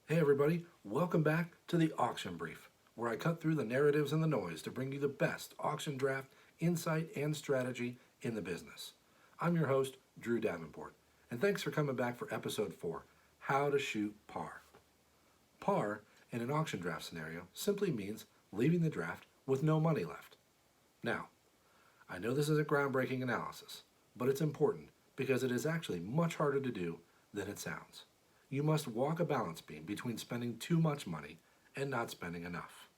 Hey everybody, welcome back to the Auction Brief, where I cut through the narratives and the noise to bring you the best auction draft insight and strategy in the business. I'm your host, Drew Davenport, and thanks for coming back for episode 4, How to Shoot Par. Par, in an auction draft scenario, simply means leaving the draft with no money left. Now, I know this is a groundbreaking analysis, but it's important because it is actually much harder to do than it sounds. You must walk a balance beam between spending too much money and not spending enough.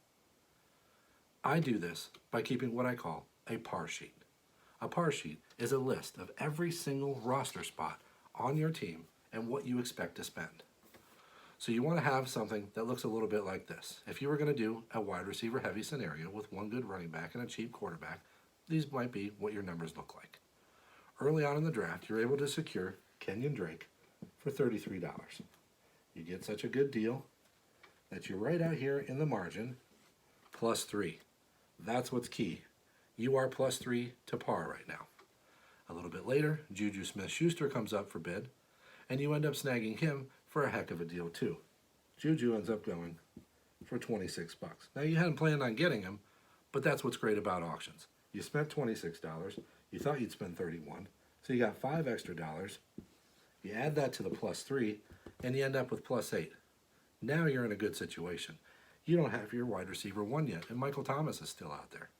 I do this by keeping what I call a par sheet. A par sheet is a list of every single roster spot on your team and what you expect to spend. So you want to have something that looks a little bit like this. If you were going to do a wide receiver heavy scenario with one good running back and a cheap quarterback, these might be what your numbers look like. Early on in the draft, you're able to secure Kenyon Drake for $33. You get such a good deal that you're right out here in the margin, +3. That's what's key. You are +3 to par right now. A little bit later, Juju Smith-Schuster comes up for bid, and you end up snagging him for a heck of a deal too. Juju ends up going for $26. Now you hadn't planned on getting him, but that's what's great about auctions. You spent $26, you thought you'd spend $31, so you got $5 extra. You add that to the +3, and you end up with +8. Now you're in a good situation. You don't have your wide receiver 1 yet, and Michael Thomas is still out there.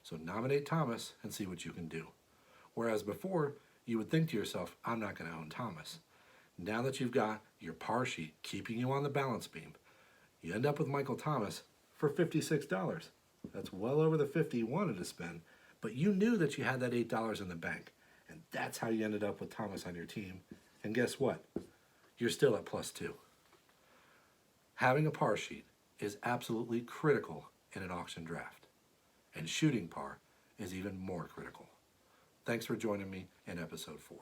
So nominate Thomas and see what you can do. Whereas before, you would think to yourself, I'm not going to own Thomas. Now that you've got your par sheet keeping you on the balance beam, you end up with Michael Thomas for $56. That's well over the 50 you wanted to spend, but you knew that you had that $8 in the bank, and that's how you ended up with Thomas on your team. And guess what? You're still at +2. Having a par sheet is absolutely critical in an auction draft, and shooting par is even more critical. Thanks for joining me in episode 4.